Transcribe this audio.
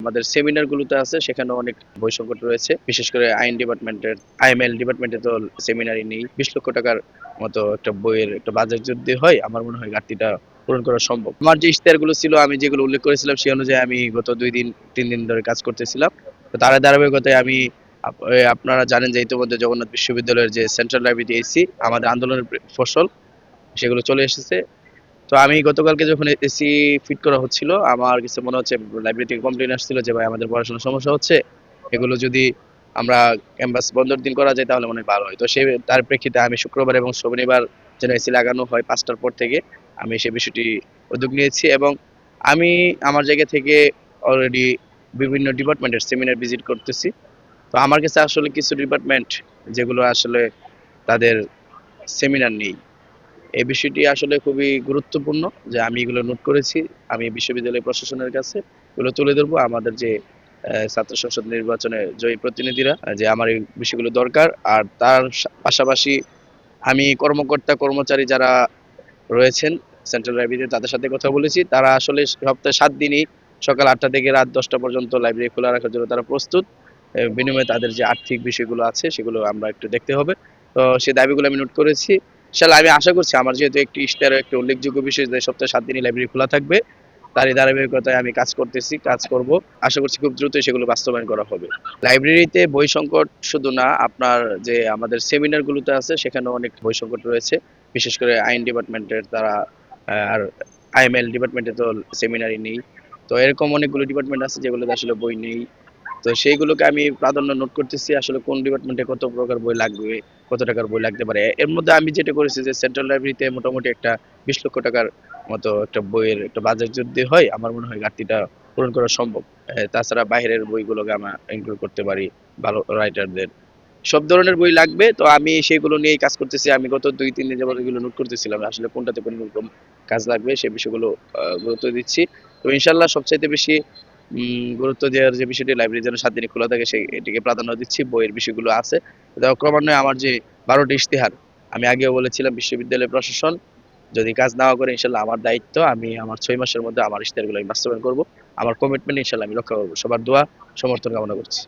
আমাদের সেমিনারগুলোতে আছে সেখানে অনেক বই সংকট রয়েছে। বিশেষ করে আইন ডিপার্টমেন্টের, আইএমএল ডিপার্টমেন্টে তো সেমিনারই নেই। 20 লক্ষ টাকার মতো একটা বইয়ের একটা বাজেট যদি হয়, আমার মনে হয় ঘাটতিটা পূরণ করা সম্ভব। আমার যে ইশতেহারগুলো ছিল, আমি যেগুলো উল্লেখ করেছিলাম সেই অনুযায়ী আমি গত 2 দিন 3 দিন ধরে কাজ করতেছিলাম। তো তার ধারাবাহিকতায় আমি আপনারা জানেন যে ইতিমধ্যে জগন্নাথ বিশ্ববিদ্যালয়ের যে সেন্ট্রাল লাইব্রেরি এসি আমাদের আন্দোলনের ফসল, সেগুলো চলে এসেছে। তো আমি গতকালকে যখন এসি ফিট করা হচ্ছিল, আমার কাছে মনে হচ্ছে লাইব্রেরি থেকে কমপ্লেন আসছিল যে ভাই আমাদের পড়াশোনার সমস্যা হচ্ছে, এগুলো যদি আমরা ক্যাম্পাস বন্ধের দিন করা যায় তাহলে মনে হয় ভালো হয়। তো সে তার প্রেক্ষিতে আমি শুক্রবার এবং শনিবার যেন এসি লাগানো হয় 5টার পর থেকে, আমি সেই বিষয়টি উদ্যোগ নিয়েছি। এবং আমি আমার জায়গা থেকে অলরেডি বিভিন্ন ডিপার্টমেন্টের সেমিনার ভিজিট করতেছি। তো আমার কাছে আসলে কিছু ডিপার্টমেন্ট যেগুলো আসলে তাদের সেমিনার নেই, এই বিষয়টি আসলে খুবই গুরুত্বপূর্ণ যে আমি এগুলো নোট করেছি। আমি বিশ্ববিদ্যালয় প্রশাসনের কাছে এগুলো তুলে ধরবো। আমাদের যে ছাত্র সংসদ নির্বাচনে জয়ী প্রতিনিধিরা, যে আমার এই বিষয়গুলো দরকার। আর তার পাশাপাশি আমি কর্মকর্তা কর্মচারী যারা রয়েছেন সেন্ট্রাল লাইব্রেরিতে, তাদের সাথে কথা বলেছি। তারা আসলে সপ্তাহে 7 দিনই সকাল 8টা থেকে রাত 10টা পর্যন্ত লাইব্রেরি খোলা রাখার জন্য তারা প্রস্তুত। বিনিময়ে তাদের যে আর্থিক বিষয়গুলো আছে সেগুলো আমরা একটু দেখতে হবে। তো সেই দাবিগুলো আমি নোট করেছি। ইনশাআল্লাহ আমি আশা করছি আমার যেহেতু একটি ইশতেহারে একটা উল্লেখযোগ্য বিষয় যে সপ্তাহে 7 দিনই লাইব্রেরি খোলা থাকবে, তারই ধারাবাহিকতায় আমি কাজ করতেছি, কাজ করব। আশা করছি খুব দ্রুতই সেগুলো বাস্তবায়ন করা হবে। লাইব্রেরিতে বই সংকট শুধু না, আপনার যে আমাদের সেমিনারগুলোতে আছে সেখানেও অনেক বই সংকট রয়েছে। বিশেষ করে আইন ডিপার্টমেন্টের তারা আর আইএমএল ডিপার্টমেন্টে তো সেমিনারই নেই। তো এরকম অনেকগুলো ডিপার্টমেন্ট আছে যেগুলোতে আসলে বই নেই। তো সেইগুলোকে আমি প্রাধান্য নোট করতেছি, আসলে কোন ডিপার্টমেন্টে কত প্রকার বই লাগবে, কত টাকার বই লাগতে পারে। এর মধ্যে আমি যেটা করেছি যে সেন্ট্রাল লাইব্রেরিতে মোটামুটি একটা 20 লক্ষ টাকার মতো একটা বইয়ের একটা বাজেট যদি হয়, আমার মনে হয় ঘাটতিটা পূরণ করা সম্ভব। তাছাড়া বাইরের বইগুলোকে আমরা ইনক্লুড করতে পারি, ভালো রাইটারদের। সব ধরনের বই লাগবে। তো আমি সেগুলো নিয়েই কাজ করতেছি। আমি গত 2-3 দিন যাবত এগুলো নোট করতেছিলাম আসলে কোনটাতে কোন রকম কাজ লাগবে, সেই বিষয়গুলো গুরুত্ব দিচ্ছি। তো ইনশাল্লাহ সবচাইতে বেশি গুরুত্ব দেওয়ার যে বিষয়টি, লাইব্রেরি যেন 7 দিনই খোলা থাকে সেই এটিকে প্রাধান্য দিচ্ছি। বইয়ের বিষয়গুলো আছে। তো ক্রমান্বয়ে আমার যে 12টি ইশতেহার, আমি আগেও বলেছিলাম বিশ্ববিদ্যালয় প্রশাসন যদি কাজ না করে, ইনশাল্লাহ আমার দায়িত্ব, আমি আমার 6 মাসের মধ্যে আমার ইশতেহারগুলো আমি বাস্তবায়ন করব। আমার কমিটমেন্ট ইনশাল্লাহ আমি রক্ষা করবো। সবার দোয়া সমর্থন কামনা করছি।